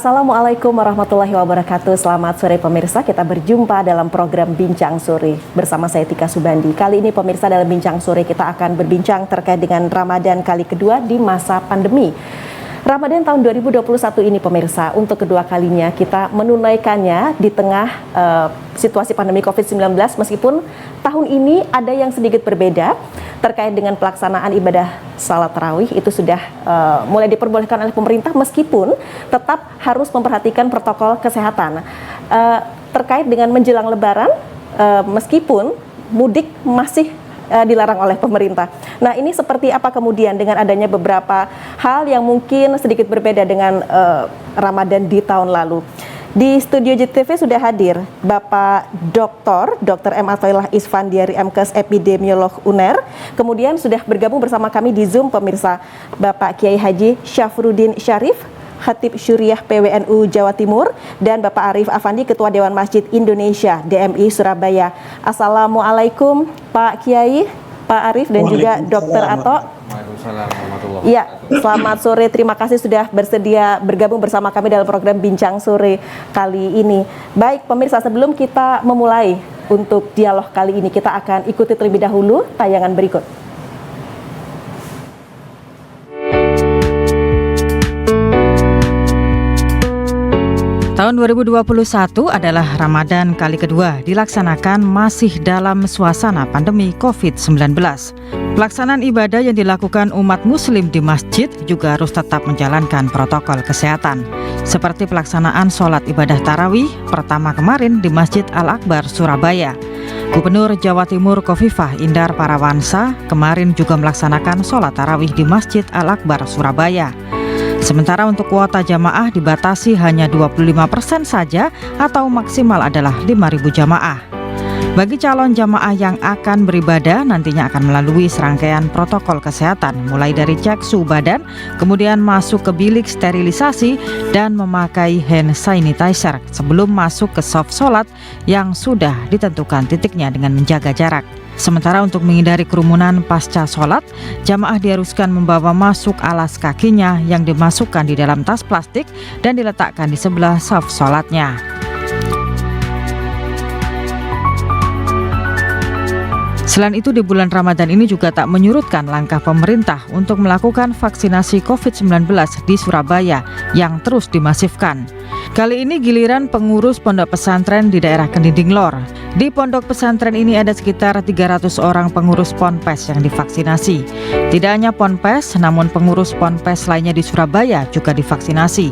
Assalamualaikum warahmatullahi wabarakatuh. Selamat sore pemirsa, kita berjumpa dalam program Bincang Sore bersama saya Tika Subandi. Kali ini pemirsa, dalam Bincang Sore kita akan berbincang terkait dengan Ramadan kali kedua di masa pandemi. Ramadan tahun 2021 ini pemirsa, untuk kedua kalinya kita menunaikannya di tengah situasi pandemi COVID-19, meskipun tahun ini ada yang sedikit berbeda terkait dengan pelaksanaan ibadah salat tarawih. Itu sudah mulai diperbolehkan oleh pemerintah, meskipun tetap harus memperhatikan protokol kesehatan. Terkait dengan menjelang lebaran, meskipun mudik masih dilarang oleh pemerintah. Nah, ini seperti apa kemudian dengan adanya beberapa hal yang mungkin sedikit berbeda dengan Ramadan di tahun lalu. Di studio JTV sudah hadir Bapak Dr. M. Athoillah Isfandiari, MKes Epidemiolog UNER. Kemudian sudah bergabung bersama kami di Zoom pemirsa Bapak Kiai Haji Syafruddin Syarif, Khatib Syuriah PWNU Jawa Timur, dan Bapak Arif Afandi, Ketua Dewan Masjid Indonesia DMI Surabaya. Assalamualaikum Pak Kiai, Pak Arif, dan juga Dr. Ato. Iya, selamat sore. Terima kasih sudah bersedia bergabung bersama kami dalam program Bincang Sore kali ini. Baik pemirsa, sebelum kita memulai untuk dialog kali ini, kita akan ikuti terlebih dahulu tayangan berikut. Tahun 2021 adalah Ramadan kali kedua dilaksanakan masih dalam suasana pandemi COVID-19. Pelaksanaan ibadah yang dilakukan umat muslim di masjid juga harus tetap menjalankan protokol kesehatan. Seperti pelaksanaan sholat ibadah tarawih pertama kemarin di Masjid Al-Akbar, Surabaya. Gubernur Jawa Timur Khofifah Indar Parawansa kemarin juga melaksanakan sholat tarawih di Masjid Al-Akbar, Surabaya. Sementara untuk kuota jamaah dibatasi hanya 25% saja atau maksimal adalah 5.000 jamaah. Bagi calon jamaah yang akan beribadah nantinya akan melalui serangkaian protokol kesehatan, mulai dari cek suhu badan, kemudian masuk ke bilik sterilisasi dan memakai hand sanitizer sebelum masuk ke saf sholat yang sudah ditentukan titiknya dengan menjaga jarak. Sementara untuk menghindari kerumunan pasca sholat, jamaah diharuskan membawa masuk alas kakinya yang dimasukkan di dalam tas plastik dan diletakkan di sebelah saf sholatnya. Selain itu, di bulan Ramadan ini juga tak menyurutkan langkah pemerintah untuk melakukan vaksinasi COVID-19 di Surabaya yang terus dimasifkan. Kali ini giliran pengurus pondok pesantren di daerah Kedinding Lor. Di pondok pesantren ini ada sekitar 300 orang pengurus ponpes yang divaksinasi. Tidak hanya ponpes, namun pengurus ponpes lainnya di Surabaya juga divaksinasi.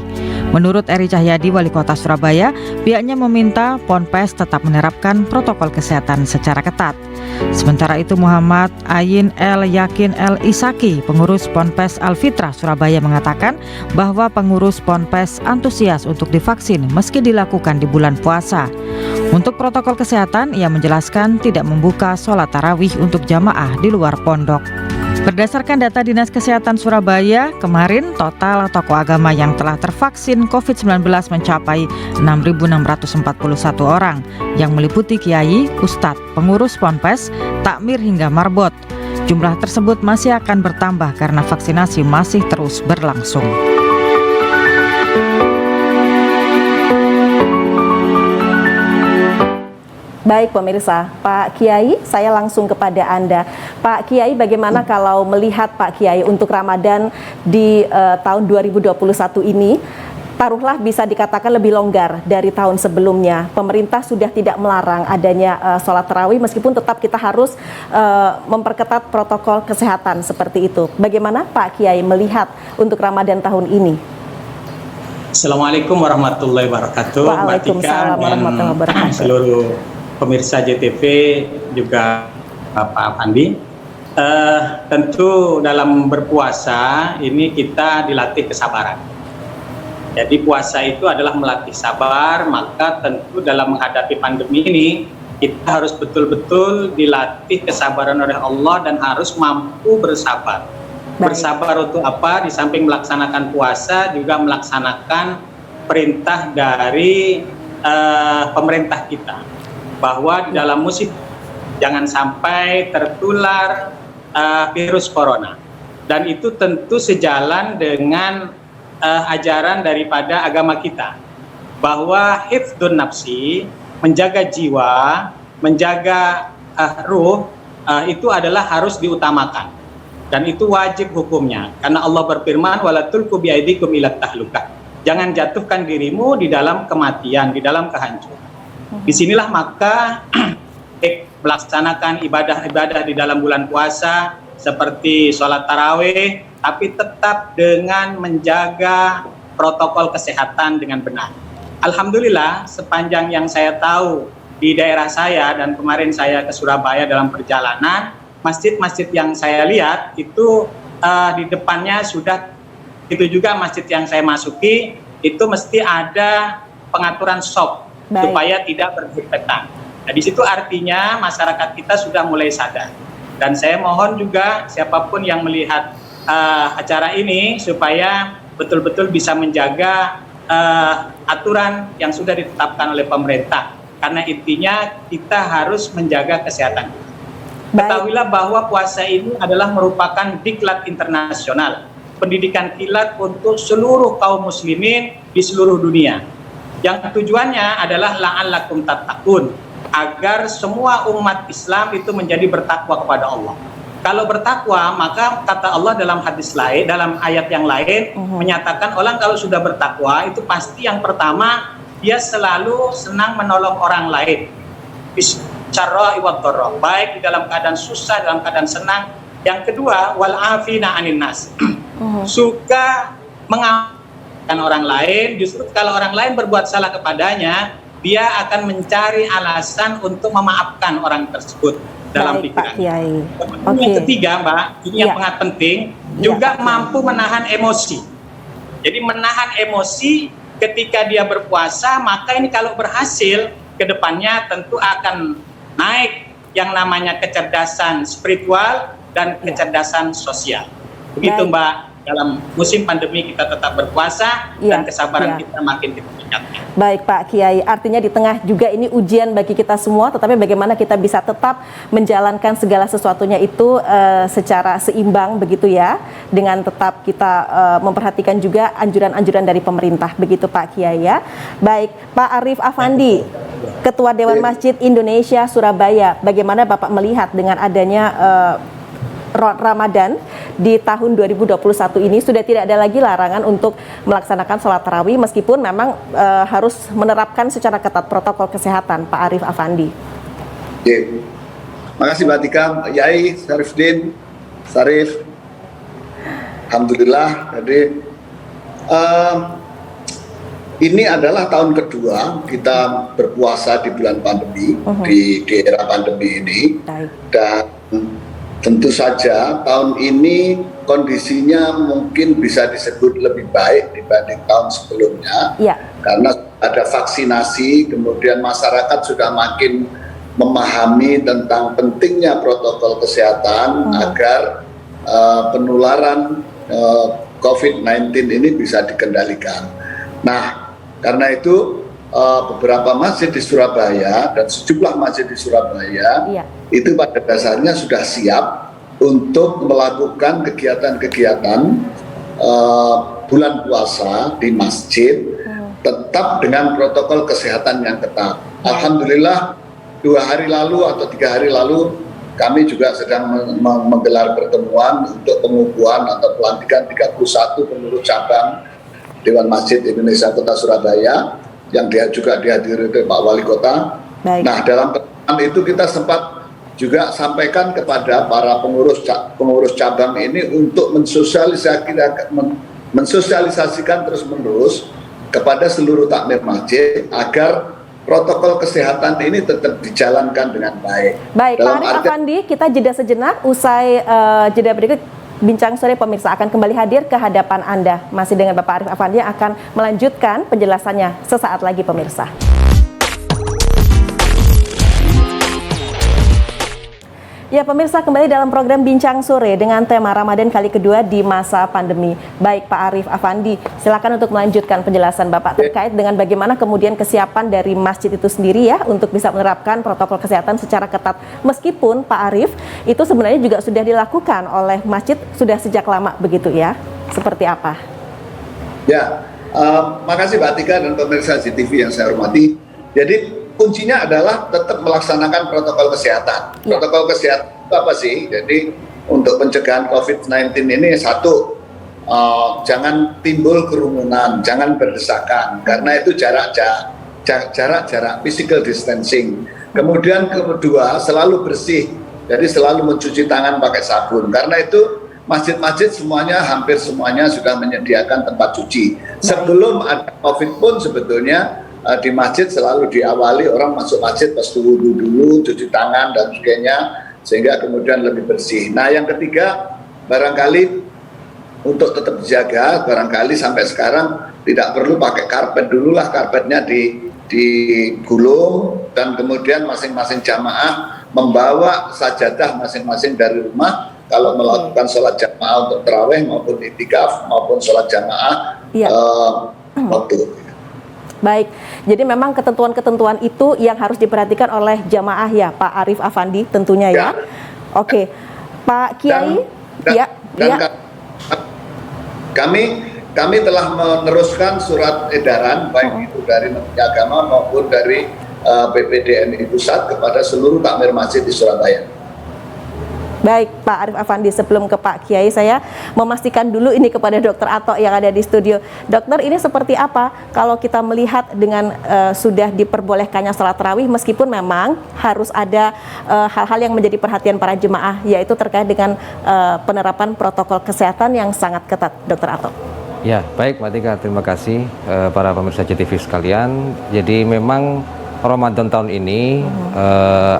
Menurut Eri Cahyadi, Wali Kota Surabaya, pihaknya meminta ponpes tetap menerapkan protokol kesehatan secara ketat. Sementara itu, Muhammad Ayin El Yakin El Isaki, pengurus Ponpes Al-Fitrah Surabaya, mengatakan bahwa pengurus ponpes antusias untuk divaksin meski dilakukan di bulan puasa. Untuk protokol kesehatan, ia menjelaskan tidak membuka sholat tarawih untuk jamaah di luar pondok. Berdasarkan data Dinas Kesehatan Surabaya, kemarin total tokoh agama yang telah tervaksin COVID-19 mencapai 6.641 orang, yang meliputi kiai, ustadz, pengurus ponpes, takmir hingga marbot. Jumlah tersebut masih akan bertambah karena vaksinasi masih terus berlangsung. Baik pemirsa, Pak Kiai, saya langsung kepada Anda. Pak Kiai, bagaimana kalau melihat Pak Kiai untuk Ramadan di tahun 2021 ini, taruhlah bisa dikatakan lebih longgar dari tahun sebelumnya. Pemerintah sudah tidak melarang adanya sholat tarawih, meskipun tetap kita harus memperketat protokol kesehatan seperti itu. Bagaimana Pak Kiai melihat untuk Ramadan tahun ini? Assalamualaikum warahmatullahi wabarakatuh. Waalaikumsalam warahmatullahi wabarakatuh. Seluruh pemirsa JTV juga Bapak Afandi. Tentu dalam berpuasa ini kita dilatih kesabaran. Jadi puasa itu adalah melatih sabar, maka tentu dalam menghadapi pandemi ini kita harus betul-betul dilatih kesabaran oleh Allah dan harus mampu bersabar. Bersabar untuk apa? Di samping melaksanakan puasa juga melaksanakan perintah dari pemerintah kita, bahwa di dalam musim jangan sampai tertular virus corona. Dan itu tentu sejalan dengan ajaran daripada agama kita, bahwa hifdzun nafsi, menjaga jiwa, menjaga ruh, itu adalah harus diutamakan, dan itu wajib hukumnya, karena Allah berfirman wala tulqu biaidikum ilat tahlukah, jangan jatuhkan dirimu di dalam kematian, di dalam kehancuran. Disinilah maka melaksanakan ibadah-ibadah di dalam bulan puasa seperti sholat tarawih, tapi tetap dengan menjaga protokol kesehatan dengan benar. Alhamdulillah, sepanjang yang saya tahu di daerah saya, dan kemarin saya ke Surabaya dalam perjalanan, masjid-masjid yang saya lihat itu di depannya sudah, itu juga masjid yang saya masuki itu mesti ada pengaturan SOP supaya tidak berinfeksi. Nah, di situ artinya masyarakat kita sudah mulai sadar, dan saya mohon juga siapapun yang melihat acara ini supaya betul-betul bisa menjaga aturan yang sudah ditetapkan oleh pemerintah, karena intinya kita harus menjaga kesehatan. Ketahuilah bahwa puasa ini adalah merupakan diklat internasional, pendidikan kilat untuk seluruh kaum muslimin di seluruh dunia, yang tujuannya adalah la'allakum tattaqun, agar semua umat Islam itu menjadi bertakwa kepada Allah. Kalau bertakwa, maka kata Allah dalam hadis lain, dalam ayat yang lain, menyatakan orang kalau sudah bertakwa itu pasti yang pertama dia selalu senang menolong orang lain, bisyarra'i wad-dharra, baik di dalam keadaan susah, dalam keadaan senang. Yang kedua, wal afina 'anin nas, suka mengamalkan orang lain. Justru kalau orang lain berbuat salah kepadanya, dia akan mencari alasan untuk memaafkan orang tersebut dalam pikiran. Yang ketiga, Mbak, ini yang sangat penting, juga mampu menahan emosi. Jadi menahan emosi ketika dia berpuasa, maka ini kalau berhasil, ke depannya tentu akan naik yang namanya kecerdasan spiritual dan kecerdasan sosial. Begitu Mbak, dalam musim pandemi kita tetap berpuasa dan kesabaran kita makin ditingkatkan. Baik Pak Kiai, artinya di tengah juga ini ujian bagi kita semua, tetapi bagaimana kita bisa tetap menjalankan segala sesuatunya itu secara seimbang begitu ya, dengan tetap kita memperhatikan juga anjuran-anjuran dari pemerintah, begitu Pak Kiai ya. Baik, Pak Arif Afandi, Ketua Dewan Masjid Indonesia Surabaya, bagaimana Bapak melihat dengan adanya Ramadan di tahun 2021 ini sudah tidak ada lagi larangan untuk melaksanakan sholat tarawih, meskipun memang harus menerapkan secara ketat protokol kesehatan, Pak Arif Afandi. Terima kasih Mbak Tika, Yai, Syarifdin, Syarif. Alhamdulillah, jadi ini adalah tahun kedua kita berpuasa di bulan pandemi, di era pandemi ini, dan tentu saja tahun ini kondisinya mungkin bisa disebut lebih baik dibanding tahun sebelumnya, karena ada vaksinasi, kemudian masyarakat sudah makin memahami tentang pentingnya protokol kesehatan agar penularan COVID-19 ini bisa dikendalikan. Nah, karena itu beberapa masjid di Surabaya dan sejumlah masjid di Surabaya itu pada dasarnya sudah siap untuk melakukan kegiatan-kegiatan bulan puasa di masjid, tetap dengan protokol kesehatan yang ketat. Alhamdulillah 2 hari lalu atau 3 hari lalu kami juga sedang menggelar pertemuan untuk pengukuhan atau pelantikan 31 pengurus cabang Dewan Masjid Indonesia Kota Surabaya, yang juga dihadiri oleh Pak Wali Kota. Nah, dalam pertemuan itu kita sempat juga sampaikan kepada para pengurus cabang ini untuk mensosialisasikan terus-menerus kepada seluruh takmir masjid agar protokol kesehatan ini tetap dijalankan dengan baik. Baik, Pak Arif Afandi, kita jeda sejenak, usai jeda berikut Bincang Sore pemirsa akan kembali hadir ke hadapan Anda. Masih dengan Bapak Arif Afandi yang akan melanjutkan penjelasannya sesaat lagi pemirsa. Ya pemirsa, kembali dalam program Bincang Sore dengan tema Ramadan kali kedua di masa pandemi. Baik Pak Arif Afandi, silakan untuk melanjutkan penjelasan Bapak terkait dengan bagaimana kemudian kesiapan dari masjid itu sendiri ya untuk bisa menerapkan protokol kesehatan secara ketat. Meskipun Pak Arif, itu sebenarnya juga sudah dilakukan oleh masjid sudah sejak lama begitu ya, seperti apa? Ya, makasih Mbak Tika dan pemirsa JTV yang saya hormati. Jadi kuncinya adalah tetap melaksanakan protokol kesehatan. Ya. Protokol kesehatan itu apa sih? Jadi untuk pencegahan COVID-19 ini satu, jangan timbul kerumunan, jangan berdesakan, karena itu jarak physical distancing. Kemudian kedua, selalu bersih, jadi selalu mencuci tangan pakai sabun. Karena itu masjid-masjid semuanya, hampir semuanya sudah menyediakan tempat cuci. Sebelum ada COVID pun sebetulnya di masjid selalu diawali orang masuk masjid pasti wudu dulu, cuci tangan dan sebagainya, sehingga kemudian lebih bersih. Nah yang ketiga, barangkali untuk tetap dijaga, barangkali sampai sekarang tidak perlu pakai karpet dulu lah, karpetnya digulung, dan kemudian masing-masing jamaah membawa sajadah masing-masing dari rumah kalau melakukan sholat jamaah untuk tarawih maupun itikaf maupun sholat jamaah waktu. Baik, jadi memang ketentuan-ketentuan itu yang harus diperhatikan oleh jamaah ya Pak Arif Afandi tentunya ya. Oke, Pak Kiai. Kami telah meneruskan surat edaran baik itu dari Menteri Agama maupun dari BPDNI Pusat kepada seluruh takmir masjid di Surabaya. Baik Pak Arif Afandi, sebelum ke Pak Kiai saya memastikan dulu ini kepada Dr. Ato yang ada di studio. Dokter, ini seperti apa kalau kita melihat dengan sudah diperbolehkannya sholat tarawih meskipun memang harus ada hal-hal yang menjadi perhatian para jemaah, yaitu terkait dengan penerapan protokol kesehatan yang sangat ketat, Dr. Ato. Ya, baik Mbak Tika, terima kasih para pemirsa JTV sekalian. Jadi memang Ramadan tahun ini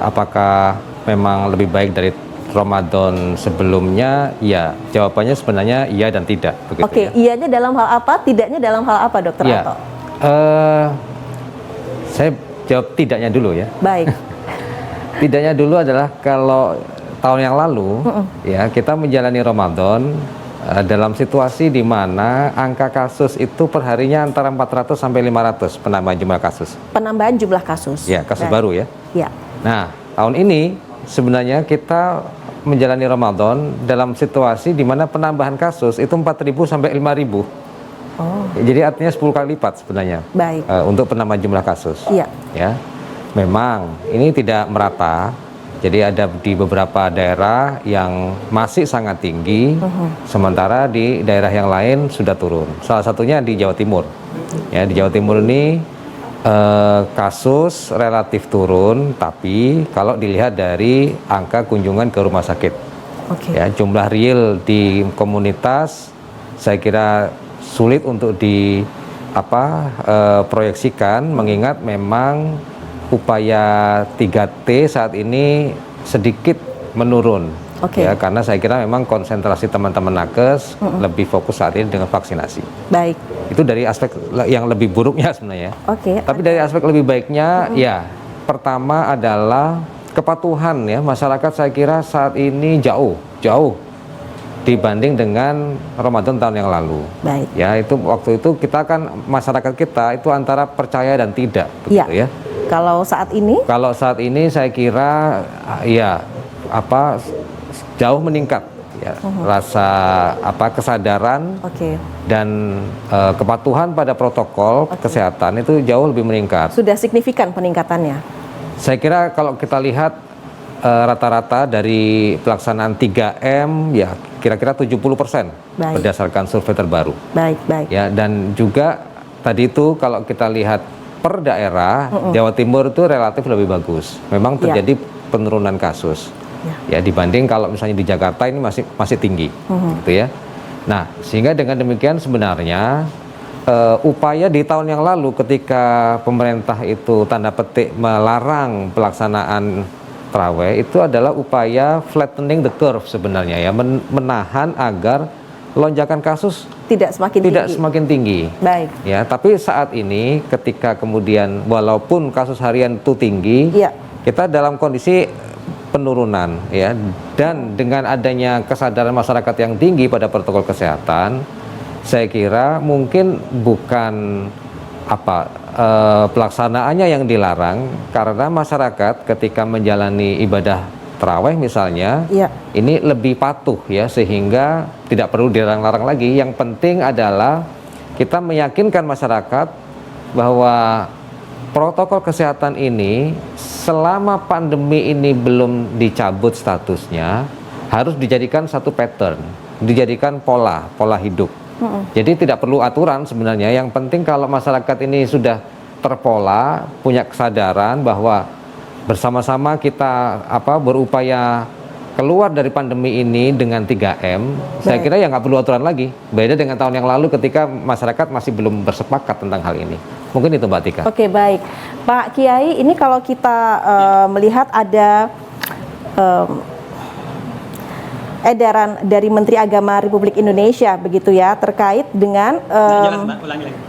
apakah memang lebih baik dari Ramadan sebelumnya? Ya, jawabannya sebenarnya iya dan tidak. Oke, ya. Iyanya dalam hal apa, tidaknya dalam hal apa, Dokter Ato? Saya jawab tidaknya dulu ya. Baik. Tidaknya dulu adalah kalau tahun yang lalu ya kita menjalani Ramadan dalam situasi di mana angka kasus itu perharinya antara 400 sampai 500 penambahan jumlah kasus. Penambahan jumlah kasus. Ya, kasus baru ya. Ya. Nah, tahun ini sebenarnya kita menjalani Ramadan dalam situasi di mana penambahan kasus itu 4.000 sampai 5.000. Oh. Jadi artinya 10 kali lipat sebenarnya. Baik. Untuk penambahan jumlah kasus. Iya. Ya. Memang ini tidak merata. Jadi ada di beberapa daerah yang masih sangat tinggi, sementara di daerah yang lain sudah turun. Salah satunya di Jawa Timur. Ya, di Jawa Timur ini kasus relatif turun, tapi kalau dilihat dari angka kunjungan ke rumah sakit, ya, jumlah real di komunitas saya kira sulit untuk proyeksikan, mengingat memang upaya 3T saat ini sedikit menurun. Ya, karena saya kira memang konsentrasi teman-teman nakes lebih fokus saat ini dengan vaksinasi. Baik. Itu dari aspek yang lebih buruknya sebenarnya. Tapi dari aspek lebih baiknya, ya pertama adalah kepatuhan ya masyarakat. Saya kira saat ini jauh dibanding dengan Ramadan tahun yang lalu. Baik. Ya, itu waktu itu kita kan masyarakat kita itu antara percaya dan tidak, begitu ya. Kalau saat ini? Kalau saat ini saya kira ya jauh meningkat ya, rasa kesadaran dan kepatuhan pada protokol kesehatan itu jauh lebih meningkat. Sudah signifikan peningkatannya? Saya kira kalau kita lihat rata-rata dari pelaksanaan 3M ya kira-kira 70% berdasarkan survei terbaru. Baik. Ya, dan juga tadi itu kalau kita lihat per daerah, Jawa Timur itu relatif lebih bagus. Memang terjadi penurunan kasus. Ya, dibanding kalau misalnya di Jakarta ini masih tinggi, gitu ya. Nah, sehingga dengan demikian sebenarnya upaya di tahun yang lalu ketika pemerintah itu tanda petik melarang pelaksanaan tarawih itu adalah upaya flattening the curve sebenarnya ya, menahan agar lonjakan kasus tidak semakin tinggi. Baik. Ya, tapi saat ini ketika kemudian walaupun kasus harian itu tinggi, kita dalam kondisi penurunan ya, dan dengan adanya kesadaran masyarakat yang tinggi pada protokol kesehatan, saya kira mungkin bukan pelaksanaannya yang dilarang, karena masyarakat ketika menjalani ibadah tarawih misalnya, ini lebih patuh ya, sehingga tidak perlu dilarang-larang lagi. Yang penting adalah kita meyakinkan masyarakat bahwa protokol kesehatan ini selama pandemi ini belum dicabut statusnya harus dijadikan satu pattern, dijadikan pola hidup. Jadi tidak perlu aturan sebenarnya, yang penting kalau masyarakat ini sudah terpola, punya kesadaran bahwa bersama-sama kita berupaya keluar dari pandemi ini dengan 3M, saya kira ya nggak perlu aturan lagi. Beda dengan tahun yang lalu ketika masyarakat masih belum bersepakat tentang hal ini. Mungkin itu Mbak Tika. Oke, baik. Pak Kiai, ini kalau kita melihat ada edaran dari Menteri Agama Republik Indonesia begitu ya, terkait dengan Jelas, Mbak, ulangi lagi.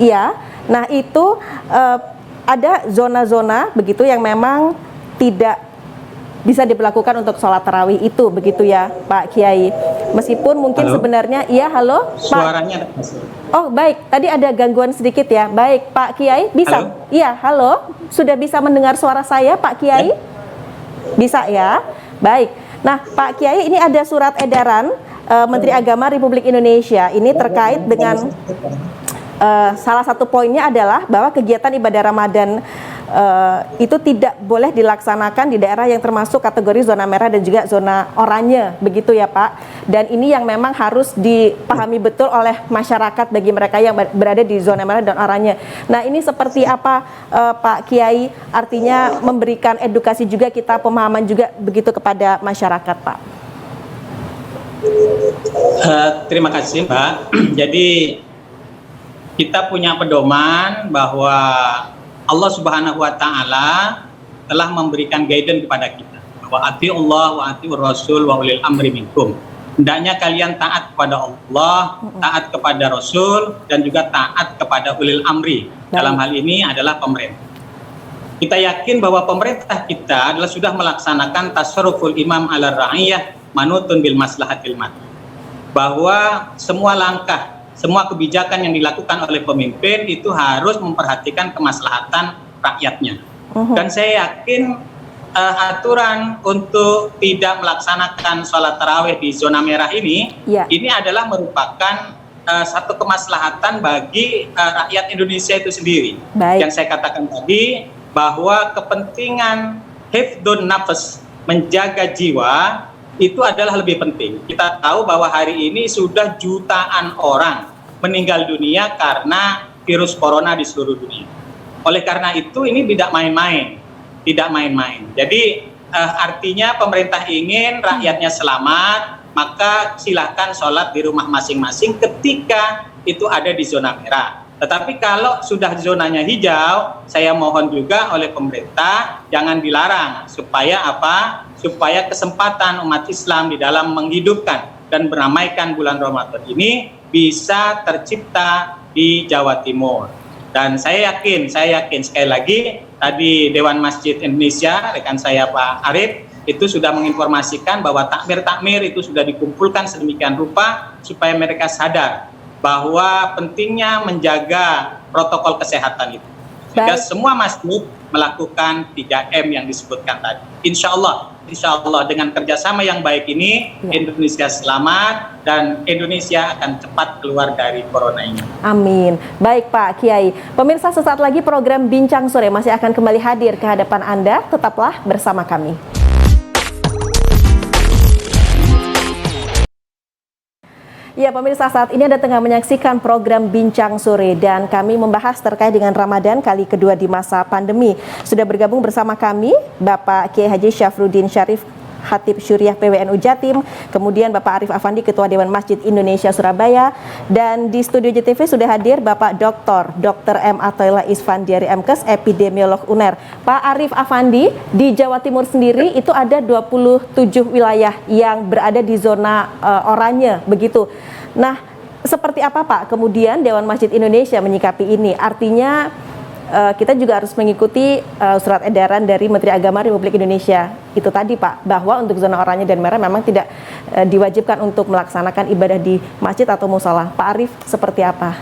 iya. Nah, itu ada zona-zona begitu yang memang tidak bisa diberlakukan untuk sholat tarawih itu begitu ya Pak Kiai. Meskipun mungkin sebenarnya halo Pak. Suaranya Oh baik, tadi ada gangguan sedikit ya. Baik Pak Kiai, bisa? Halo? Iya, halo. Sudah bisa mendengar suara saya Pak Kiai? Ya. Bisa ya? Baik. Nah Pak Kiai, ini ada surat edaran Menteri Agama Republik Indonesia. Ini terkait dengan salah satu poinnya adalah bahwa kegiatan ibadah Ramadan itu tidak boleh dilaksanakan di daerah yang termasuk kategori zona merah dan juga zona oranye, begitu ya Pak. Dan ini yang memang harus dipahami betul oleh masyarakat bagi mereka yang berada di zona merah dan oranye. Nah, ini seperti apa Pak Kiai? Artinya memberikan edukasi juga kita, pemahaman juga begitu kepada masyarakat, Pak. Terima kasih Mbak. Jadi kita punya pedoman bahwa Allah Subhanahu wa Ta'ala telah memberikan guidance kepada kita bahwa atiullah wa atiur rasul wa ulil amri minkum. Hendaknya kalian taat kepada Allah, taat kepada Rasul, dan juga taat kepada ulil amri. Dalam hal ini adalah pemerintah. Kita yakin bahwa pemerintah kita adalah sudah melaksanakan tasarruful imam ala ra'iyah manutun bil maslahatil mat. Bahwa semua langkah, semua kebijakan yang dilakukan oleh pemimpin itu harus memperhatikan kemaslahatan rakyatnya. Dan saya yakin aturan untuk tidak melaksanakan sholat tarawih di zona merah ini, ini adalah merupakan satu kemaslahatan bagi rakyat Indonesia itu sendiri. Yang saya katakan tadi, bahwa kepentingan hifdun nafas, menjaga jiwa, itu adalah lebih penting. Kita tahu bahwa hari ini sudah jutaan orang meninggal dunia karena virus corona di seluruh dunia. Oleh karena itu ini tidak main-main, tidak main-main. Jadi artinya pemerintah ingin rakyatnya selamat, maka silakan sholat di rumah masing-masing ketika itu ada di zona merah. Tetapi kalau sudah zonanya hijau, saya mohon juga oleh pemerintah jangan dilarang, supaya apa? Supaya kesempatan umat Islam di dalam menghidupkan dan meramaikan bulan Ramadan ini bisa tercipta di Jawa Timur. Dan saya yakin sekali lagi tadi Dewan Masjid Indonesia, rekan saya Pak Arif, itu sudah menginformasikan bahwa takmir itu sudah dikumpulkan sedemikian rupa supaya mereka sadar bahwa pentingnya menjaga protokol kesehatan itu. Sehingga semua masjid melakukan 3M yang disebutkan tadi. Insya Allah dengan kerjasama yang baik ini, Indonesia selamat dan Indonesia akan cepat keluar dari corona ini. Amin. Baik Pak Kiai. Pemirsa, sesaat lagi program Bincang Sore masih akan kembali hadir ke hadapan Anda. Tetaplah bersama kami. Ya pemirsa, saat ini Anda tengah menyaksikan program Bincang Sore dan kami membahas terkait dengan Ramadan kali kedua di masa pandemi. Sudah bergabung bersama kami Bapak Kiai Haji Syafruddin Syarif, Khatib Syuriah PWNU Jatim, kemudian Bapak Arif Afandi, Ketua Dewan Masjid Indonesia Surabaya, dan di studio JTV sudah hadir Bapak Dr. M. Atoila Isfan dari MKes, epidemiolog UNER. Pak Arif Afandi, di Jawa Timur sendiri itu ada 27 wilayah yang berada di zona oranye, begitu. Nah, seperti apa Pak kemudian Dewan Masjid Indonesia menyikapi ini? Artinya kita juga harus mengikuti surat edaran dari Menteri Agama Republik Indonesia itu tadi Pak, bahwa untuk zona oranye dan merah memang tidak diwajibkan untuk melaksanakan ibadah di masjid atau musola. Pak Arif, seperti apa?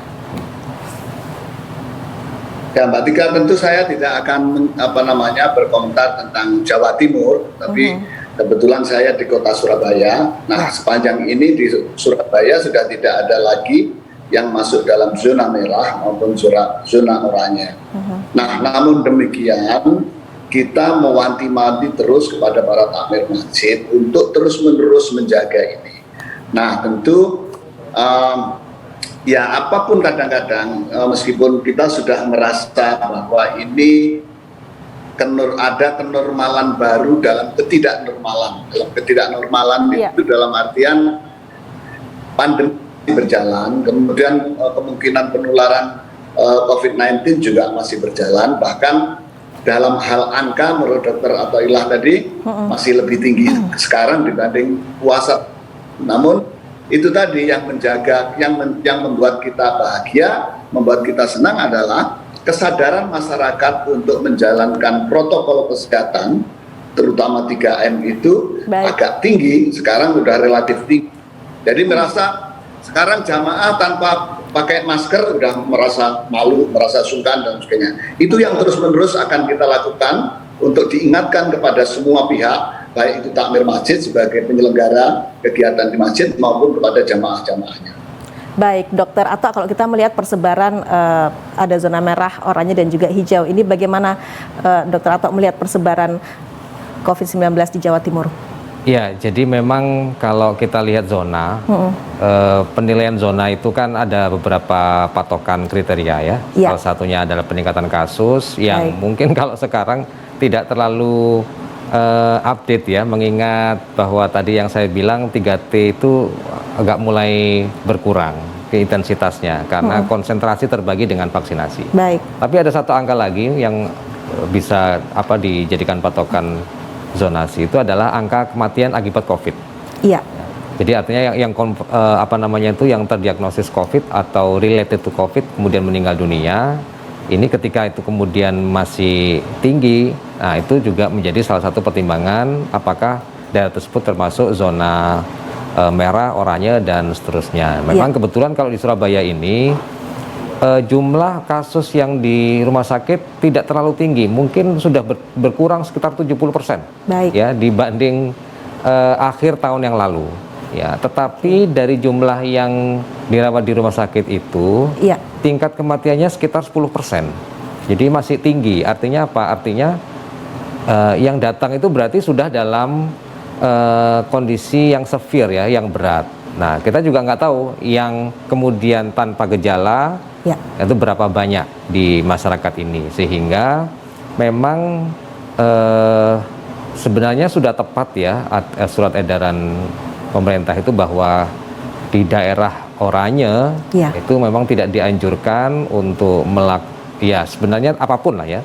Ya Mbak Tika, tentu saya tidak akan berkomentar tentang Jawa Timur, tapi kebetulan saya di kota Surabaya. Nah, sepanjang ini di Surabaya sudah tidak ada lagi yang masuk dalam zona merah maupun zona oranye. Nah, namun demikian kita mewanti-wanti terus kepada para takmir masjid untuk terus-menerus menjaga ini. Nah, tentu ya apapun kadang-kadang meskipun kita sudah merasa bahwa ini ada kenormalan baru dalam ketidaknormalan. Dalam ketidaknormalan itu dalam artian pandemi berjalan, kemudian kemungkinan penularan COVID-19 juga masih berjalan, bahkan dalam hal angka menurut Dokter Athaillah tadi masih lebih tinggi sekarang dibanding puasa. Namun itu tadi yang menjaga, yang membuat kita bahagia, membuat kita senang adalah kesadaran masyarakat untuk menjalankan protokol kesehatan, terutama 3M itu agak tinggi, sekarang udah relatif tinggi. Jadi merasa sekarang jamaah tanpa pakai masker udah merasa malu, merasa sungkan dan sebagainya. Itu yang terus-menerus akan kita lakukan untuk diingatkan kepada semua pihak, baik itu takmir masjid sebagai penyelenggara kegiatan di masjid maupun kepada jamaah-jamaahnya. Baik, Dokter Ato, kalau kita melihat persebaran ada zona merah, oranye dan juga hijau, ini bagaimana Dokter Ato melihat persebaran COVID-19 di Jawa Timur? Ya, jadi memang kalau kita lihat zona, penilaian zona itu kan ada beberapa patokan kriteria ya. Salah satunya adalah peningkatan kasus yang mungkin kalau sekarang tidak terlalu update ya, mengingat bahwa tadi yang saya bilang 3T itu agak mulai berkurang ke intensitasnya karena konsentrasi terbagi dengan vaksinasi. Tapi ada satu angka lagi yang bisa dijadikan patokan zonasi, itu adalah angka kematian akibat COVID. Jadi artinya yang terdiagnosis COVID atau related to COVID kemudian meninggal dunia. Ini ketika itu kemudian masih tinggi, nah itu juga menjadi salah satu pertimbangan apakah daerah tersebut termasuk zona merah, oranye, dan seterusnya. Memang kebetulan kalau di Surabaya ini jumlah kasus yang di rumah sakit tidak terlalu tinggi, mungkin sudah berkurang sekitar 70% ya dibanding akhir tahun yang lalu. Ya, tetapi dari jumlah yang dirawat di rumah sakit itu, tingkat kematiannya sekitar 10%. Jadi masih tinggi. Artinya apa? Artinya yang datang itu berarti sudah dalam kondisi yang severe ya, yang berat. Nah, kita juga nggak tahu yang kemudian tanpa gejala itu berapa banyak di masyarakat ini. Sehingga memang sebenarnya sudah tepat ya surat edaran pemerintah itu bahwa di daerah oranye itu memang tidak dianjurkan untuk sebenarnya apapun lah ya.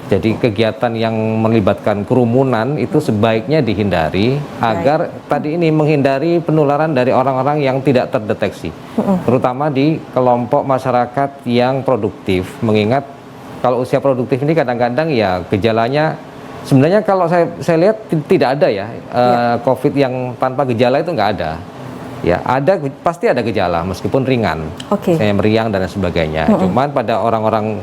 Jadi kegiatan yang melibatkan kerumunan itu sebaiknya dihindari agar tadi ini menghindari penularan dari orang-orang yang tidak terdeteksi. Terutama di kelompok masyarakat yang produktif, mengingat kalau usia produktif ini kadang-kadang ya gejalanya sebenarnya kalau saya lihat tidak ada ya, COVID yang tanpa gejala itu nggak ada. Ya, pasti ada gejala meskipun ringan, misalnya meriang dan sebagainya. Cuman pada orang-orang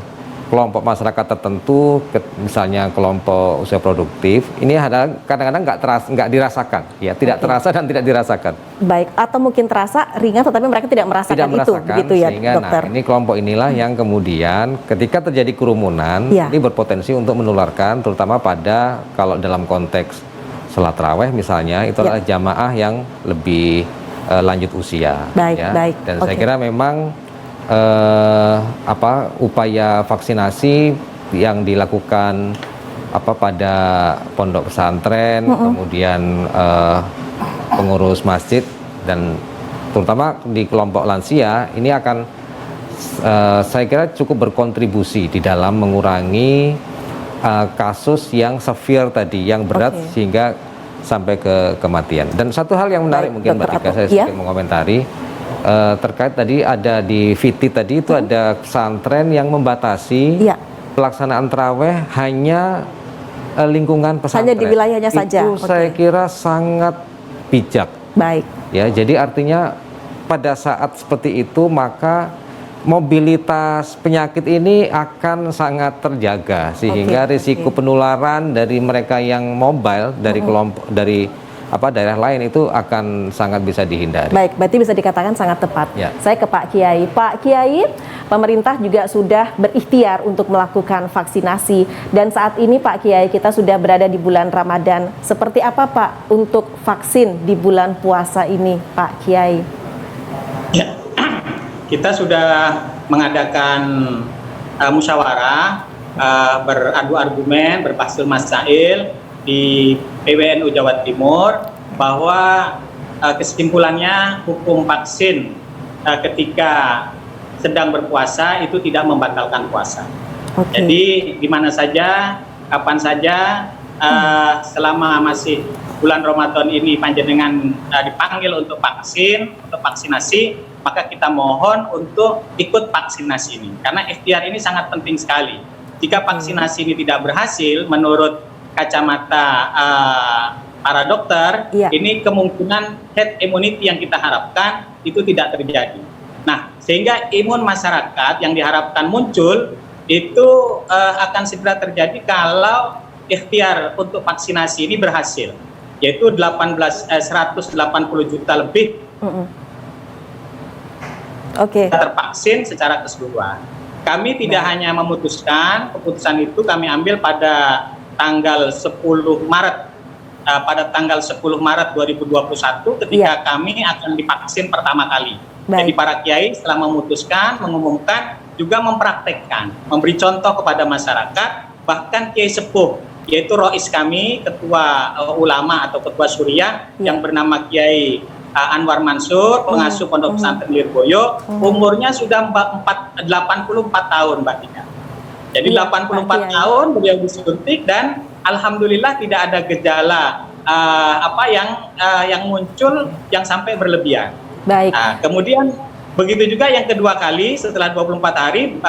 kelompok masyarakat tertentu, misalnya kelompok usia produktif, ini kadang-kadang nggak dirasakan, ya tidak terasa dan tidak dirasakan. Baik, atau mungkin terasa ringan, tetapi mereka tidak merasakan itu, begitu ya, sehingga, Dokter. Nah, ini kelompok inilah yang kemudian ketika terjadi kerumunan, ini berpotensi untuk menularkan, terutama pada kalau dalam konteks sholat tarawih misalnya, itu adalah jamaah yang lebih lanjut usia. Dan saya kira memang upaya vaksinasi yang dilakukan pada pondok pesantren, kemudian pengurus masjid dan terutama di kelompok lansia ini akan saya kira cukup berkontribusi di dalam mengurangi kasus yang severe tadi, yang berat sehingga sampai ke kematian. Dan satu hal yang menarik mungkin Mbak Tika, saya sedikit mengomentari terkait tadi ada di Fiti tadi itu ada pesantren yang membatasi pelaksanaan tarawih hanya lingkungan pesantren. Hanya di wilayahnya saja. Itu saya kira sangat bijak. Ya, jadi artinya pada saat seperti itu maka mobilitas penyakit ini akan sangat terjaga sehingga risiko penularan dari mereka yang mobile dari kelompok dari daerah lain itu akan sangat bisa dihindari. Baik, berarti bisa dikatakan sangat tepat. Ya. Saya ke Pak Kiai. Pak Kiai, pemerintah juga sudah berikhtiar untuk melakukan vaksinasi dan saat ini Pak Kiai kita sudah berada di bulan Ramadan. Seperti apa Pak untuk vaksin di bulan puasa ini, Pak Kiai? Ya, kita sudah mengadakan musyawarah, beradu argumen, berbahasul masail di PWNU Jawa Timur bahwa kesimpulannya hukum vaksin ketika sedang berpuasa itu tidak membatalkan puasa. Okay. Jadi di mana saja, kapan saja, selama masih bulan Ramadan ini panjenengan dipanggil untuk vaksinasi, maka kita mohon untuk ikut vaksinasi ini karena ikhtiar ini sangat penting sekali. Jika vaksinasi ini tidak berhasil, menurut kacamata para dokter, ini kemungkinan herd immunity yang kita harapkan itu tidak terjadi. Nah, sehingga imun masyarakat yang diharapkan muncul itu akan segera terjadi kalau ikhtiar untuk vaksinasi ini berhasil, yaitu 180 juta lebih tervaksin secara keseluruhan. Kami tidak hanya memutuskan, keputusan itu kami ambil pada tanggal 10 Maret pada tanggal 10 Maret 2021 ketika kami akan divaksin pertama kali. Jadi para kiai setelah memutuskan, mengumumkan, juga mempraktekkan, memberi contoh kepada masyarakat, bahkan kiai sepuh, yaitu rois kami, ketua ulama atau ketua Suriah yang bernama Kiai Anwar Mansur, pengasuh Pondok Pesantren Lirboyo, umurnya sudah 84 tahun, Mbak Tika. Jadi 84 tahun beliau disuntik dan alhamdulillah tidak ada gejala yang muncul yang sampai berlebihan. Baik. Nah, kemudian begitu juga yang kedua kali setelah 28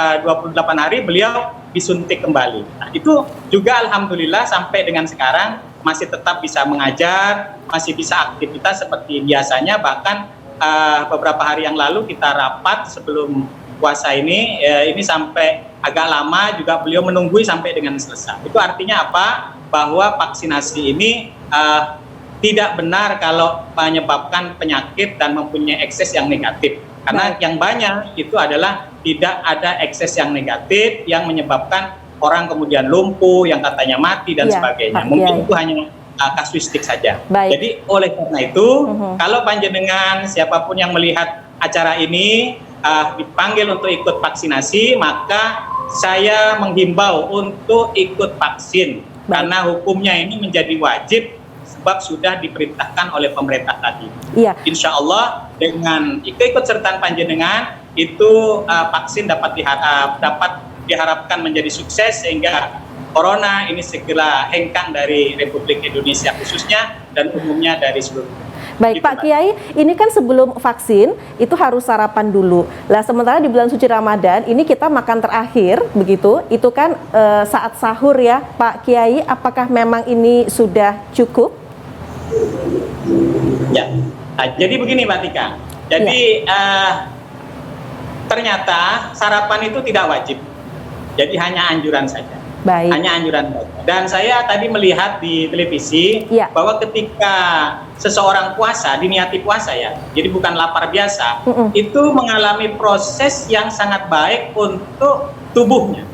hari beliau disuntik kembali. Nah, itu juga alhamdulillah sampai dengan sekarang masih tetap bisa mengajar, masih bisa aktivitas seperti biasanya, bahkan beberapa hari yang lalu kita rapat sebelum puasa ini sampai agak lama juga beliau menunggui sampai dengan selesai. Itu artinya apa? Bahwa vaksinasi ini tidak benar kalau menyebabkan penyakit dan mempunyai ekses yang negatif. Karena yang banyak itu adalah tidak ada ekses yang negatif yang menyebabkan orang kemudian lumpuh, yang katanya mati dan sebagainya. Mungkin itu hanya kasuistik saja. Jadi oleh karena itu, kalau panjenengan siapapun yang melihat acara ini dipanggil untuk ikut vaksinasi, maka saya menghimbau untuk ikut vaksin. Karena hukumnya ini menjadi wajib sebab sudah diperintahkan oleh pemerintah tadi. Insya Allah dengan ikut-sertaan panjenengan itu vaksin dapat diharapkan menjadi sukses sehingga corona ini segera hengkang dari Republik Indonesia khususnya dan umumnya dari seluruh. Baik Pak Kiai, ini kan sebelum vaksin itu harus sarapan dulu. Lah sementara di bulan suci Ramadan ini kita makan terakhir begitu, itu kan saat sahur ya Pak Kiai, apakah memang ini sudah cukup? Ya, jadi begini Mbak Tika. Jadi ternyata sarapan itu tidak wajib. Jadi hanya anjuran saja. Baik. Hanya anjuran saja. Dan saya tadi melihat di televisi bahwa ketika seseorang puasa, diniati puasa ya, jadi bukan lapar biasa, itu mengalami proses yang sangat baik untuk tubuhnya.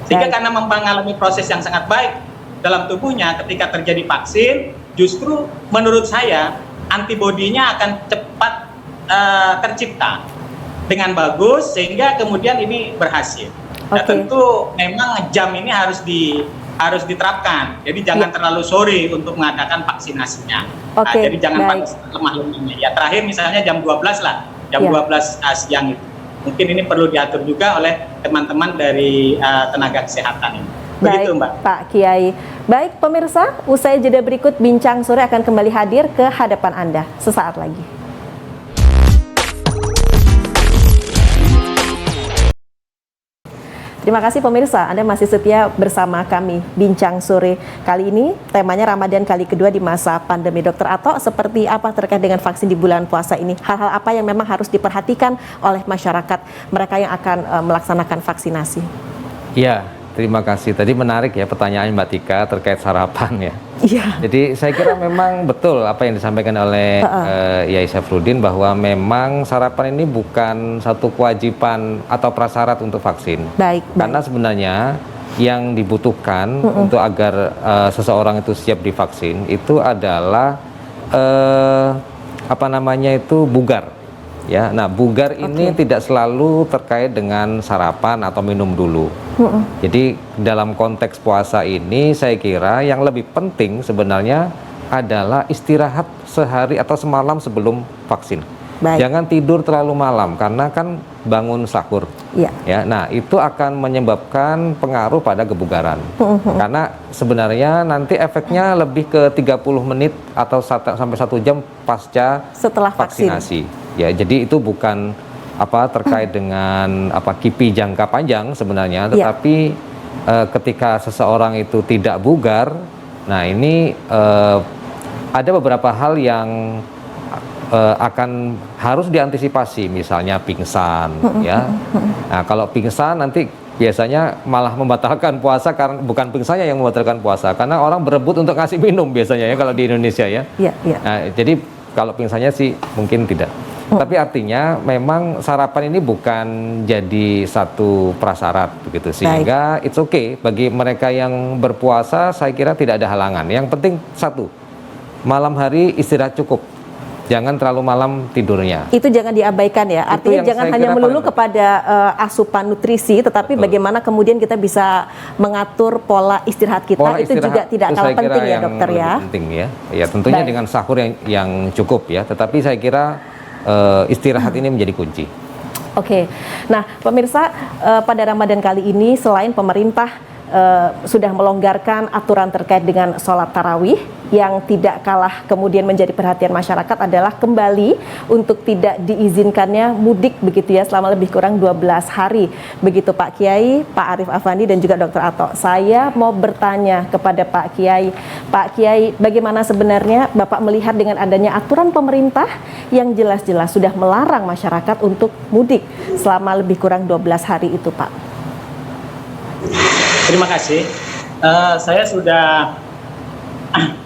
Sehingga karena mengalami proses yang sangat baik dalam tubuhnya ketika terjadi vaksin, justru menurut saya antibodinya akan cepat tercipta dengan bagus sehingga kemudian ini berhasil. Nah, tentu memang jam ini harus diterapkan. Jadi jangan terlalu sore untuk mengadakan vaksinasinya. Nah, jadi jangan lemah-lemahnya. Ya terakhir misalnya jam 12 lah, jam 12 siang itu. Mungkin ini perlu diatur juga oleh teman-teman dari tenaga kesehatan ini. Begitu, Mbak. Pak Kiai. Baik pemirsa, usai jeda berikut Bincang Sore akan kembali hadir ke hadapan Anda sesaat lagi. Terima kasih pemirsa, Anda masih setia bersama kami Bincang Sore. Kali ini temanya Ramadan kali kedua di masa pandemi. Dokter Ato, seperti apa terkait dengan vaksin di bulan puasa ini? Hal-hal apa yang memang harus diperhatikan oleh masyarakat mereka yang akan melaksanakan vaksinasi? Ya, terima kasih. Tadi menarik ya pertanyaan Mbak Tika terkait sarapan ya. Iya. Jadi saya kira memang betul apa yang disampaikan oleh Yai Syafruddin bahwa memang sarapan ini bukan satu kewajiban atau prasyarat untuk vaksin. Baik. Karena sebenarnya yang dibutuhkan untuk agar seseorang itu siap divaksin itu adalah bugar. Ya, nah bugar ini tidak selalu terkait dengan sarapan atau minum dulu. Jadi dalam konteks puasa ini saya kira yang lebih penting sebenarnya adalah istirahat sehari atau semalam sebelum vaksin. Baik. Jangan tidur terlalu malam karena kan bangun sahur. Iya. Ya, nah itu akan menyebabkan pengaruh pada kebugaran. Karena sebenarnya nanti efeknya lebih ke 30 menit atau sampai 1 jam pasca Setelah vaksin. vaksinasi. Ya, jadi itu bukan terkait dengan KIPI jangka panjang sebenarnya, tetapi ketika seseorang itu tidak bugar, nah ini ada beberapa hal yang akan harus diantisipasi, misalnya pingsan, ya. Nah, kalau pingsan nanti biasanya malah membatalkan puasa karena bukan pingsannya yang membatalkan puasa, karena orang berebut untuk ngasih minum biasanya ya kalau di Indonesia ya. Iya, iya. Nah, jadi kalau pingsannya sih mungkin tidak. Tapi artinya memang sarapan ini bukan jadi satu prasyarat begitu, sehingga it's okay bagi mereka yang berpuasa. Saya kira tidak ada halangan. Yang penting satu, malam hari istirahat cukup, jangan terlalu malam tidurnya. Itu jangan diabaikan ya. Artinya jangan hanya melulu kepada asupan nutrisi, tetapi bagaimana kemudian kita bisa mengatur pola istirahat kita. Itu juga tidak kalah penting ya dokter ya. Penting ya. Ya tentunya dengan sahur yang cukup ya. Tetapi saya kira istirahat ini menjadi kunci. Oke. Nah, pemirsa, pada Ramadan kali ini selain pemerintah sudah melonggarkan aturan terkait dengan sholat tarawih, yang tidak kalah kemudian menjadi perhatian masyarakat adalah kembali untuk tidak diizinkannya mudik begitu ya selama lebih kurang 12 hari. Begitu Pak Kiai, Pak Arif Affandi dan juga Dr. Ato. Saya mau bertanya kepada Pak Kiai. Pak Kiai, bagaimana sebenarnya Bapak melihat dengan adanya aturan pemerintah yang jelas-jelas sudah melarang masyarakat untuk mudik selama lebih kurang 12 hari itu, Pak? Terima kasih. Saya sudah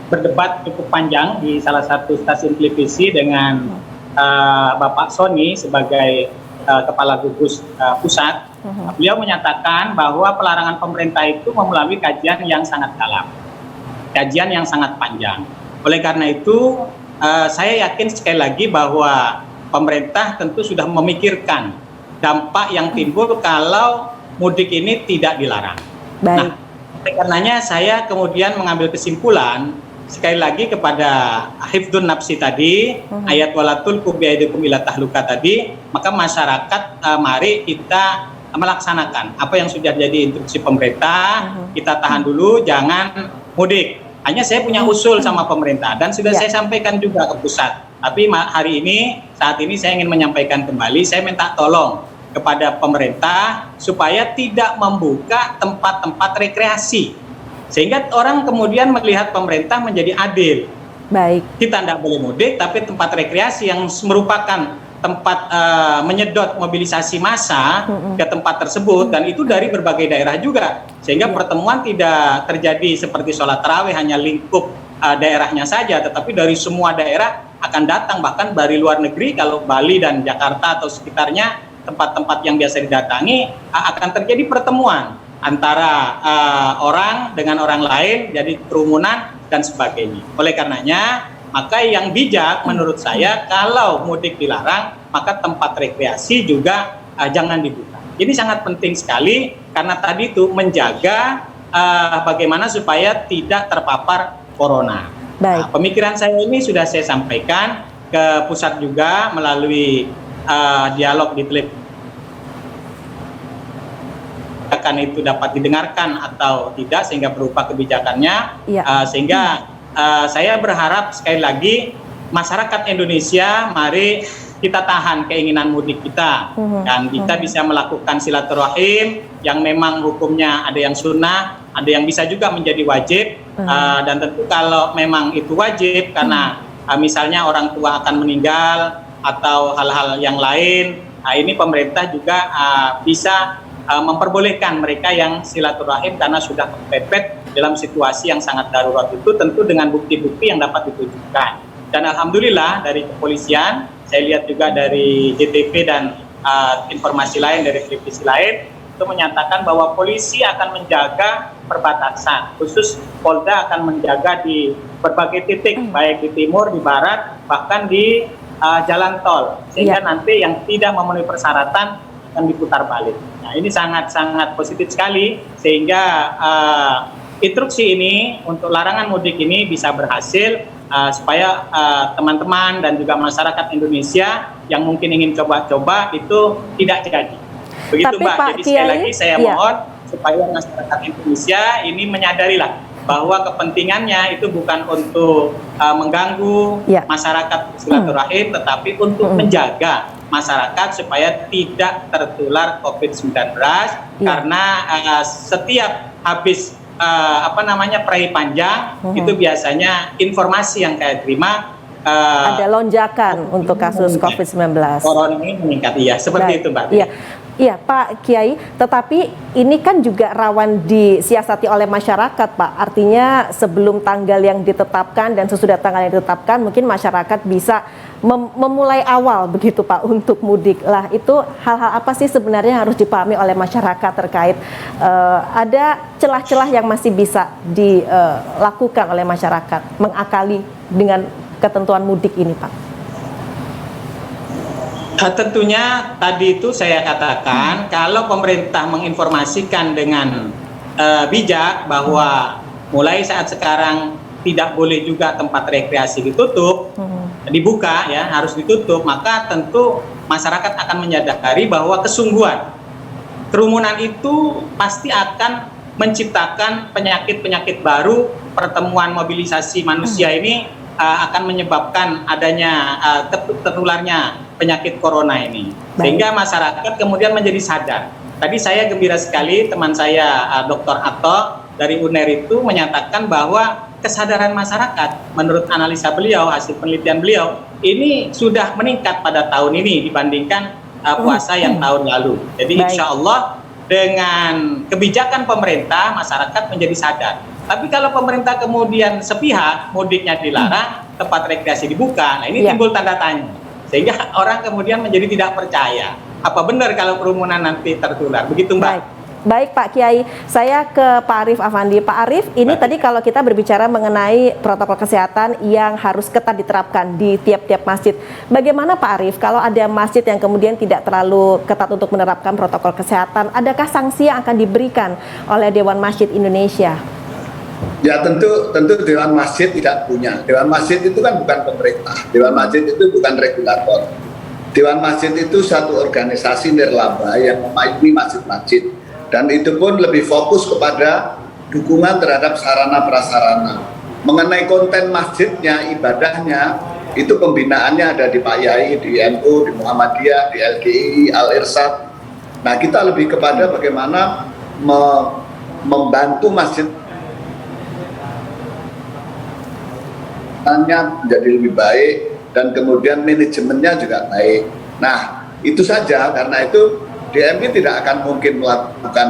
berdebat cukup panjang di salah satu stasiun televisi dengan Bapak Sony sebagai Kepala Gugus Pusat. Beliau menyatakan bahwa pelarangan pemerintah itu melalui kajian yang sangat dalam, kajian yang sangat panjang. Oleh karena itu, saya yakin sekali lagi bahwa pemerintah tentu sudah memikirkan dampak yang timbul kalau mudik ini tidak dilarang. Baik. Nah, oleh karenanya saya kemudian mengambil kesimpulan sekali lagi kepada hifdzun nafsi tadi, ayat walatul kubiaidukum ila tahluka tadi, maka masyarakat mari kita melaksanakan apa yang sudah jadi instruksi pemerintah. Kita tahan dulu, jangan mudik. Hanya saya punya usul sama pemerintah dan sudah saya sampaikan juga ke pusat. Tapi hari ini, saat ini saya ingin menyampaikan kembali, saya minta tolong kepada pemerintah supaya tidak membuka tempat-tempat rekreasi. Sehingga orang kemudian melihat pemerintah menjadi adil. Baik. Kita tidak boleh mudik, tapi tempat rekreasi yang merupakan tempat menyedot mobilisasi massa ke tempat tersebut, dan itu dari berbagai daerah juga. Sehingga pertemuan tidak terjadi seperti sholat tarawih hanya lingkup daerahnya saja, tetapi dari semua daerah akan datang, bahkan dari luar negeri. Kalau Bali dan Jakarta atau sekitarnya, tempat-tempat yang biasa didatangi, akan terjadi pertemuan antara orang dengan orang lain, jadi kerumunan dan sebagainya. Oleh karenanya, maka yang bijak menurut saya kalau mudik dilarang, maka tempat rekreasi juga jangan dibuka. Jadi sangat penting sekali karena tadi itu menjaga bagaimana supaya tidak terpapar corona. Baik. Nah, pemikiran saya ini sudah saya sampaikan ke pusat juga melalui dialog di televisi. Kebijakan itu dapat didengarkan atau tidak sehingga berupa kebijakannya, sehingga saya berharap sekali lagi masyarakat Indonesia mari kita tahan keinginan mudik kita dan kita bisa melakukan silaturahim yang memang hukumnya ada yang sunnah, ada yang bisa juga menjadi wajib, dan tentu kalau memang itu wajib karena misalnya orang tua akan meninggal atau hal-hal yang lain, ini pemerintah juga bisa memperbolehkan mereka yang silaturahim karena sudah kepepet dalam situasi yang sangat darurat itu, tentu dengan bukti-bukti yang dapat ditunjukkan. Dan alhamdulillah dari kepolisian, saya lihat juga dari JTV dan informasi lain dari televisi lain, itu menyatakan bahwa polisi akan menjaga perbatasan, khusus Polda akan menjaga di berbagai titik, baik di timur, di barat, bahkan di jalan tol, sehingga nanti yang tidak memenuhi persyaratan akan diputar balik. Nah, ini sangat-sangat positif sekali, sehingga instruksi ini untuk larangan mudik ini bisa berhasil, supaya teman-teman dan juga masyarakat Indonesia yang mungkin ingin coba-coba itu tidak jadi. Begitu, Mbak. Jadi sekali lagi saya mohon supaya masyarakat Indonesia ini menyadarilah bahwa kepentingannya itu bukan untuk mengganggu masyarakat silaturahim, tetapi untuk menjaga masyarakat supaya tidak tertular COVID-19 karena setiap habis perayaan panjang itu biasanya informasi yang saya terima ada lonjakan untuk kasus COVID-19. Corona ini meningkat, seperti itu, Mbak. Iya, Pak Kiai, tetapi ini kan juga rawan disiasati oleh masyarakat, Pak. Artinya sebelum tanggal yang ditetapkan dan sesudah tanggal yang ditetapkan, mungkin masyarakat bisa memulai awal begitu, Pak, untuk mudik. Lah, itu hal-hal apa sih sebenarnya yang harus dipahami oleh masyarakat terkait ada celah-celah yang masih bisa dilakukan oleh masyarakat mengakali dengan ketentuan mudik ini, Pak? Tentunya tadi itu saya katakan kalau pemerintah menginformasikan dengan bijak bahwa mulai saat sekarang tidak boleh juga tempat rekreasi ditutup, dibuka harus ditutup, maka tentu masyarakat akan menyadari bahwa kesungguhan kerumunan itu pasti akan menciptakan penyakit-penyakit baru. Pertemuan mobilisasi manusia ini akan menyebabkan adanya tertularnya penyakit corona ini. Sehingga masyarakat kemudian menjadi sadar. Tadi saya gembira sekali teman saya Dr. Ato dari UNER itu menyatakan bahwa kesadaran masyarakat menurut analisa beliau, hasil penelitian beliau, ini sudah meningkat pada tahun ini dibandingkan puasa yang tahun lalu. Jadi insya Allah dengan kebijakan pemerintah masyarakat menjadi sadar. Tapi kalau pemerintah kemudian sepihak mudiknya dilarang, tempat rekreasi dibuka, nah ini timbul tanda tanya. Sehingga orang kemudian menjadi tidak percaya. Apa benar kalau kerumunan nanti tertular? Begitu, Mbak. Baik Pak Kiai, saya ke Pak Arief Afandi. Pak Arief, ini tadi kalau kita berbicara mengenai protokol kesehatan yang harus ketat diterapkan di tiap-tiap masjid. Bagaimana Pak Arief kalau ada masjid yang kemudian tidak terlalu ketat untuk menerapkan protokol kesehatan, adakah sanksi yang akan diberikan oleh Dewan Masjid Indonesia? Ya tentu Dewan Masjid tidak punya. Dewan Masjid itu kan bukan pemerintah. Dewan Masjid itu bukan regulator. Dewan Masjid itu satu organisasi nirlaba yang memayungi masjid-masjid. Dan itu pun lebih fokus kepada dukungan terhadap sarana prasarana. Mengenai konten masjidnya, ibadahnya, itu pembinaannya ada di Pak Yai, di NU, di Muhammadiyah, di LGI, Al-Irsyad. Nah kita lebih kepada bagaimana membantu masjid menjadi lebih baik dan kemudian manajemennya juga baik. Nah itu saja, karena itu DMI tidak akan mungkin melakukan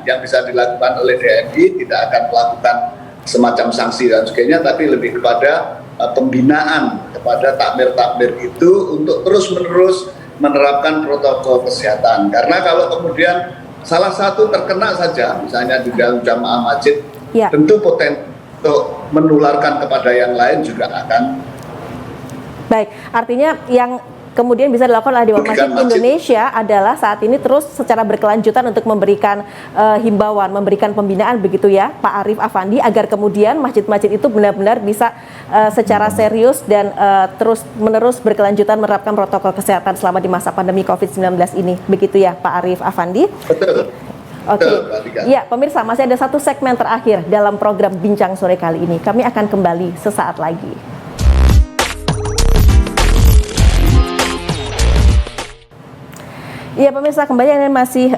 yang bisa dilakukan oleh DMI, tidak akan melakukan semacam sanksi dan sebagainya, tapi lebih kepada pembinaan kepada takmir-takmir itu untuk terus-menerus menerapkan protokol kesehatan. Karena kalau kemudian salah satu terkena saja, misalnya di dalam jamaah masjid, tentu potensi untuk menularkan kepada yang lain juga akan. Baik, artinya yang kemudian bisa dilakukan oleh Dewan Masjid Indonesia adalah saat ini terus secara berkelanjutan untuk memberikan himbauan, memberikan pembinaan begitu ya Pak Arief Afandi, agar kemudian masjid-masjid itu benar-benar bisa secara serius dan terus-menerus berkelanjutan menerapkan protokol kesehatan selama di masa pandemi COVID-19 ini. Begitu ya Pak Arief Afandi? Betul. Oke, ya pemirsa, masih ada satu segmen terakhir dalam program Bincang Sore kali ini. Kami akan kembali sesaat lagi. Ya pemirsa, kembali Anda masih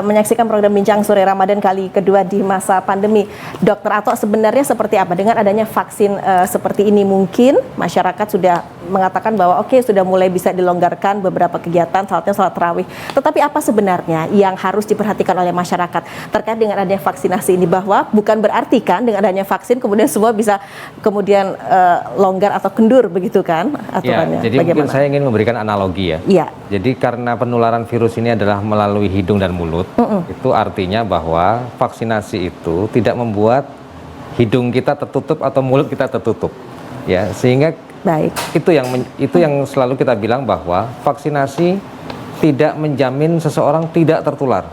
menyaksikan program Bincang Sore Ramadan kali kedua di masa pandemi. Dr. Ato, sebenarnya seperti apa dengan adanya vaksin seperti ini? Mungkin masyarakat sudah mengatakan bahwa oke, sudah mulai bisa dilonggarkan beberapa kegiatan, salah satunya sholat tarawih. Tetapi apa sebenarnya yang harus diperhatikan oleh masyarakat terkait dengan adanya vaksinasi ini, bahwa bukan berarti kan dengan adanya vaksin kemudian semua bisa kemudian longgar atau kendur begitu kan aturannya? Ya, jadi bagaimana? mungkin saya ingin memberikan analogi ya. Iya. Jadi karena penularan virus ini adalah melalui hidung dan mulut, itu artinya bahwa vaksinasi itu tidak membuat hidung kita tertutup atau mulut kita tertutup. Ya, sehingga itu yang selalu kita bilang bahwa vaksinasi tidak menjamin seseorang tidak tertular.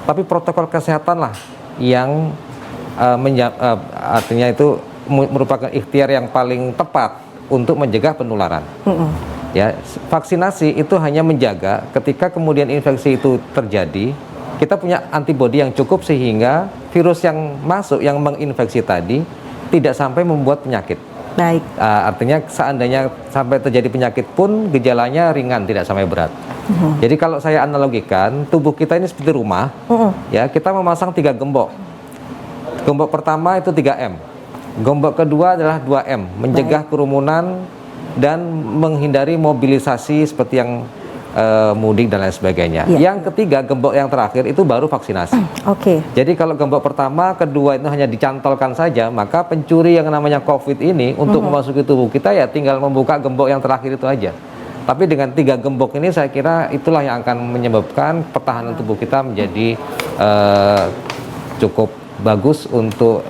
Tapi protokol kesehatan lah yang artinya itu merupakan ikhtiar yang paling tepat untuk mencegah penularan. Ya, vaksinasi itu hanya menjaga ketika kemudian infeksi itu terjadi, kita punya antibodi yang cukup sehingga virus yang masuk yang menginfeksi tadi tidak sampai membuat penyakit. Artinya seandainya sampai terjadi penyakit pun gejalanya ringan, tidak sampai berat. Jadi kalau saya analogikan, tubuh kita ini seperti rumah, ya, kita memasang 3 gembok. Gembok pertama itu 3M. Gembok kedua adalah 2M, mencegah kerumunan dan menghindari mobilisasi seperti yang mudik dan lain sebagainya. Yang ketiga, gembok yang terakhir itu baru vaksinasi. Jadi kalau gembok pertama, kedua itu hanya dicantolkan saja, maka pencuri yang namanya COVID ini untuk memasuki tubuh kita ya tinggal membuka gembok yang terakhir itu aja. Tapi dengan 3 gembok ini saya kira itulah yang akan menyebabkan pertahanan tubuh kita menjadi cukup bagus untuk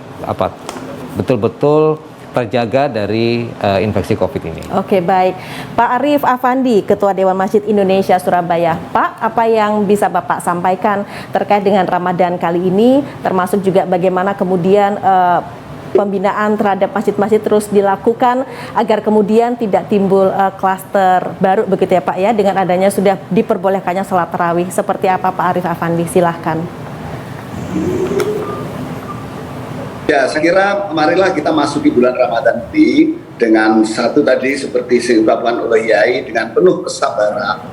betul-betul terjaga dari infeksi COVID ini. Baik. Pak Arief Afandi, Ketua Dewan Masjid Indonesia Surabaya. Pak, apa yang bisa Bapak sampaikan terkait dengan Ramadan kali ini, termasuk juga bagaimana kemudian pembinaan terhadap masjid-masjid terus dilakukan agar kemudian tidak timbul klaster baru begitu ya Pak ya, dengan adanya sudah diperbolehkannya sholat tarawih. Seperti apa Pak Arief Afandi? Silahkan. Ya, saya kira marilah kita masuki bulan Ramadan ini dengan satu tadi seperti diungkapkan oleh Yai, dengan penuh kesabaran,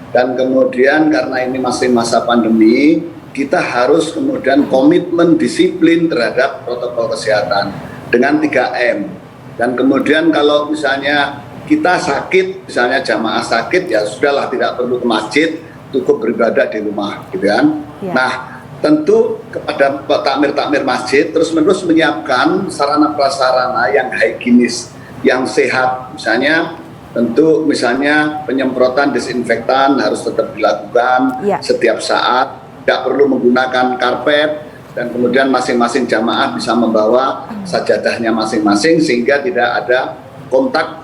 dan kemudian karena ini masih masa pandemi, kita harus kemudian komitmen disiplin terhadap protokol kesehatan dengan 3M. Dan kemudian kalau misalnya kita sakit, misalnya jamaah sakit, ya sudahlah, tidak perlu ke masjid, cukup beribadah di rumah, gitu kan. Nah, tentu kepada takmir-takmir masjid terus-menerus menyiapkan sarana prasarana yang higienis, yang sehat. Misalnya tentu misalnya penyemprotan disinfektan harus tetap dilakukan setiap saat, tidak perlu menggunakan karpet, dan kemudian masing-masing jamaah bisa membawa sajadahnya masing-masing sehingga tidak ada kontak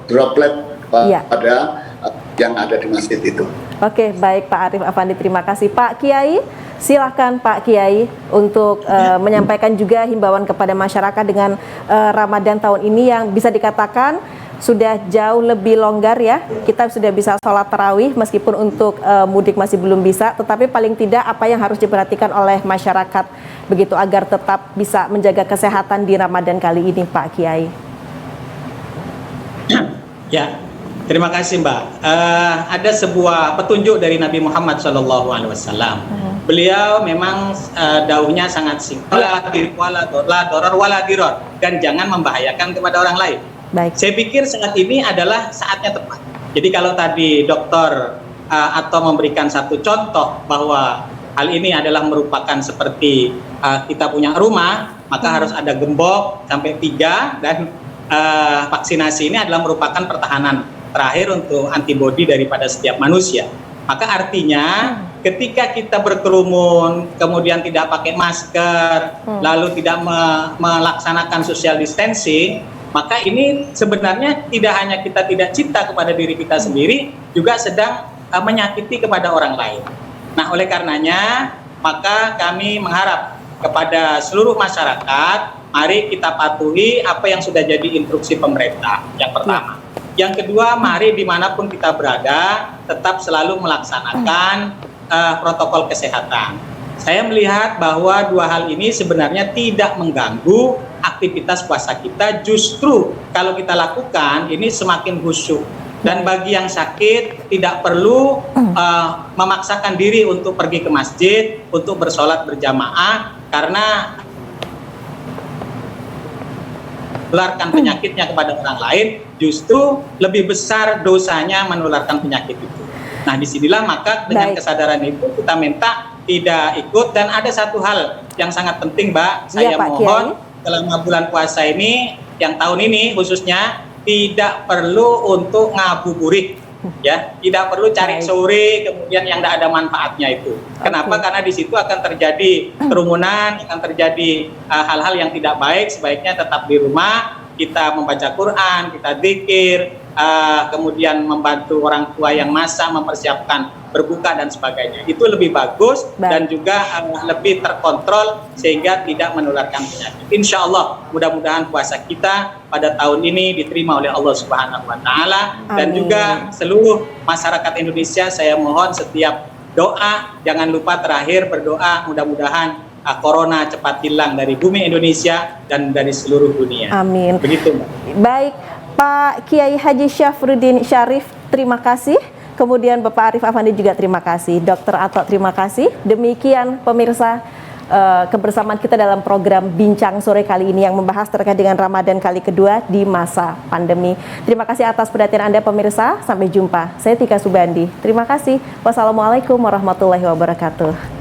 droplet pada yang ada di masjid itu. Baik Pak Arief Afandi, terima kasih. Pak Kiai, silahkan Pak Kiai untuk menyampaikan juga himbauan kepada masyarakat dengan Ramadan tahun ini yang bisa dikatakan sudah jauh lebih longgar ya. Kita sudah bisa sholat tarawih meskipun untuk mudik masih belum bisa, tetapi paling tidak apa yang harus diperhatikan oleh masyarakat begitu agar tetap bisa menjaga kesehatan di Ramadan kali ini Pak Kiai. Ya, terima kasih Mbak. Ada sebuah petunjuk dari Nabi Muhammad SAW. Beliau memang dauhnya sangat singkat, dan jangan membahayakan kepada orang lain. Saya pikir saat ini adalah saatnya tepat. Jadi kalau tadi dokter atau memberikan satu contoh bahwa hal ini adalah merupakan seperti kita punya rumah, maka harus ada gembok sampai 3, dan vaksinasi ini adalah merupakan pertahanan terakhir untuk antibodi daripada setiap manusia. Maka artinya ketika kita berkerumun, kemudian tidak pakai masker, lalu tidak melaksanakan social distancing, maka ini sebenarnya tidak hanya kita tidak cinta kepada diri kita sendiri, juga sedang menyakiti kepada orang lain. Nah, oleh karenanya, maka kami mengharap kepada seluruh masyarakat, mari kita patuhi apa yang sudah jadi instruksi pemerintah, yang pertama. Yang kedua, mari dimanapun kita berada, tetap selalu melaksanakan protokol kesehatan. Saya melihat bahwa 2 hal ini sebenarnya tidak mengganggu aktivitas puasa kita, justru kalau kita lakukan ini semakin khusyuk. Dan bagi yang sakit tidak perlu memaksakan diri untuk pergi ke masjid, untuk bersolat berjamaah, karena menularkan penyakitnya kepada orang lain, justru lebih besar dosanya menularkan penyakit itu. Nah, disinilah maka dengan kesadaran itu kita minta tidak ikut. Dan ada satu hal yang sangat penting, Mbak, saya mohon selama bulan puasa ini, yang tahun ini khususnya, tidak perlu untuk ngabuburit, ya, tidak perlu cari sore kemudian yang tidak ada manfaatnya itu. Kenapa? Karena di situ akan terjadi kerumunan, akan terjadi hal-hal yang tidak baik. Sebaiknya tetap di rumah, kita membaca Quran, kita zikir, kemudian membantu orang tua yang masak, mempersiapkan berbuka dan sebagainya. Itu lebih bagus dan juga lebih terkontrol sehingga tidak menularkan penyakit. Insya Allah, mudah-mudahan puasa kita pada tahun ini diterima oleh Allah Subhanahu wa Ta'ala. Dan juga seluruh masyarakat Indonesia, saya mohon setiap doa, jangan lupa terakhir berdoa mudah-mudahan corona cepat hilang dari bumi Indonesia dan dari seluruh dunia. Amin. Begitu, Mbak. Baik, Pak Kiai Haji Syafruddin Syarif, terima kasih. Kemudian Bapak Arif Afandi juga terima kasih. Dr. Ato, terima kasih. Demikian pemirsa kebersamaan kita dalam program Bincang Sore kali ini yang membahas terkait dengan Ramadan kali kedua di masa pandemi. Terima kasih atas perhatian Anda pemirsa. Sampai jumpa. Saya Tika Subandi. Terima kasih. Wassalamualaikum warahmatullahi wabarakatuh.